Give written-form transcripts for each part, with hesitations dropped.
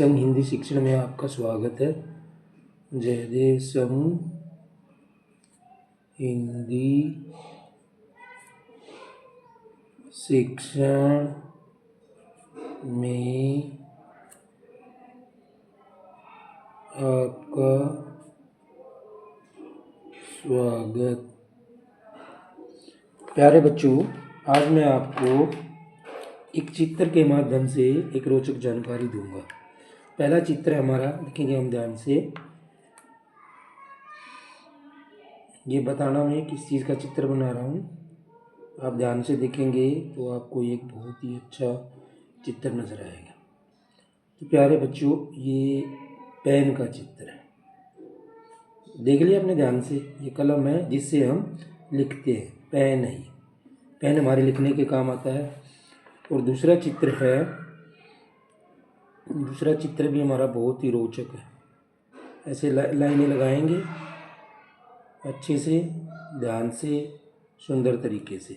संघ हिंदी शिक्षण में आपका स्वागत है। जयदेव संघ हिंदी शिक्षण में आपका स्वागत। प्यारे बच्चों, आज मैं आपको एक चित्र के माध्यम से एक रोचक जानकारी दूंगा। पहला चित्र हमारा देखेंगे हम ध्यान से। ये बताना मैं किस चीज़ का चित्र बना रहा हूँ। आप ध्यान से देखेंगे तो आपको एक बहुत ही अच्छा चित्र नज़र आएगा। तो प्यारे बच्चों, ये पेन का चित्र है। देख लिया अपने ध्यान से। ये कलम है जिससे हम लिखते हैं, पेन है। पेन हमारे लिखने के काम आता है। और दूसरा चित्र है, दूसरा चित्र भी हमारा बहुत ही रोचक है। ऐसे लाइनें लगाएंगे अच्छे से, ध्यान से, सुंदर तरीके से।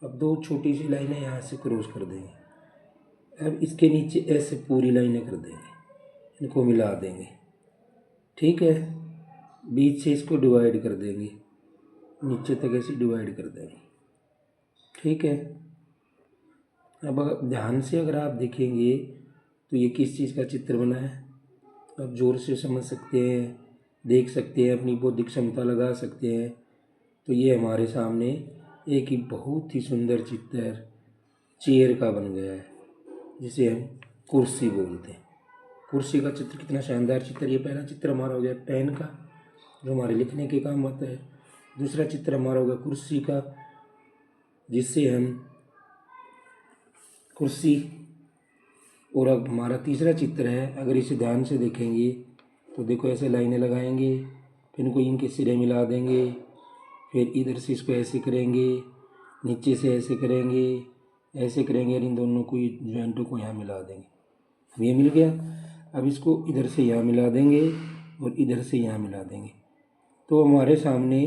अब दो छोटी सी लाइनें यहाँ से क्रॉस कर देंगे। अब इसके नीचे ऐसे पूरी लाइनें कर देंगे, इनको मिला देंगे। ठीक है, बीच से इसको डिवाइड कर देंगे, नीचे तक ऐसे डिवाइड कर देंगे। ठीक है। अब ध्यान से अगर आप देखेंगे तो ये किस चीज़ का चित्र बना है, आप ज़ोर से समझ सकते हैं, देख सकते हैं, अपनी बौद्धिक क्षमता लगा सकते हैं। तो ये हमारे सामने एक ही बहुत ही सुंदर चित्र चेयर का बन गया है, जिसे हम कुर्सी बोलते हैं। कुर्सी का चित्र कितना शानदार चित्र। ये पहला चित्र हमारा हो गया पेन का, जो हमारे लिखने के काम आता है। दूसरा चित्र हमारा होगा कुर्सी का, जिससे हम कुर्सी। और अब हमारा तीसरा चित्र है, अगर इसे ध्यान से देखेंगे तो देखो ऐसे लाइनें लगाएंगे, फिर इनको इनके सिरे मिला देंगे, फिर इधर से इसको ऐसे करेंगे, नीचे से ऐसे करेंगे, ऐसे करेंगे और इन दोनों को जॉइंटों को यहाँ मिला देंगे। अब ये मिल गया। अब इसको इधर से यहाँ मिला देंगे और इधर से यहाँ मिला देंगे। तो हमारे सामने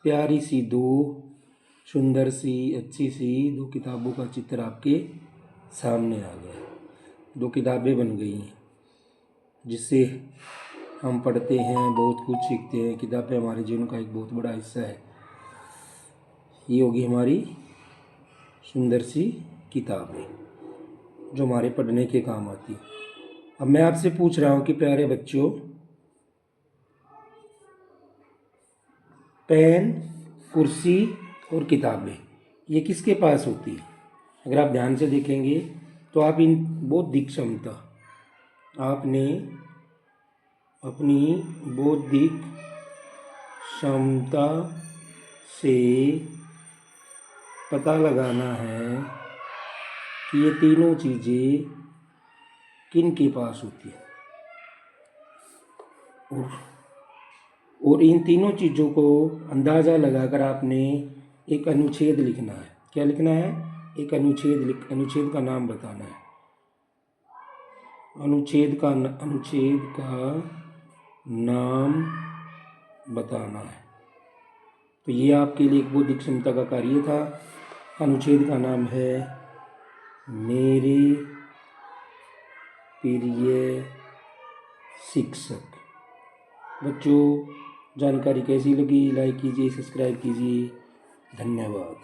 प्यारी सी दो सुंदर सी अच्छी सी दो किताबों का चित्र आपके सामने आ गया। दो किताबें बन गई हैं जिससे हम पढ़ते हैं, बहुत कुछ सीखते हैं। किताबें हमारे जीवन का एक बहुत बड़ा हिस्सा है। ये होगी हमारी सुंदर सी किताबें जो हमारे पढ़ने के काम आती है। अब मैं आपसे पूछ रहा हूँ कि प्यारे बच्चों, पेन, कुर्सी और किताबें ये किसके पास होती है? अगर आप ध्यान से देखेंगे तो आप इन बौद्धिक क्षमता, आपने अपनी बौद्धिक क्षमता से पता लगाना है कि ये तीनों चीज़ें किन के पास होती है। और इन तीनों चीज़ों को अंदाज़ा लगाकर आपने एक अनुच्छेद लिखना है। क्या लिखना है? एक अनुच्छेद का नाम बताना है। अनुच्छेद का नाम बताना है। तो ये आपके लिए एक बौद्धिक क्षमता का कार्य था। अनुच्छेद का नाम है मेरे प्रिय शिक्षक। बच्चों, जानकारी कैसी लगी? लाइक कीजिए, सब्सक्राइब कीजिए। धन्यवाद।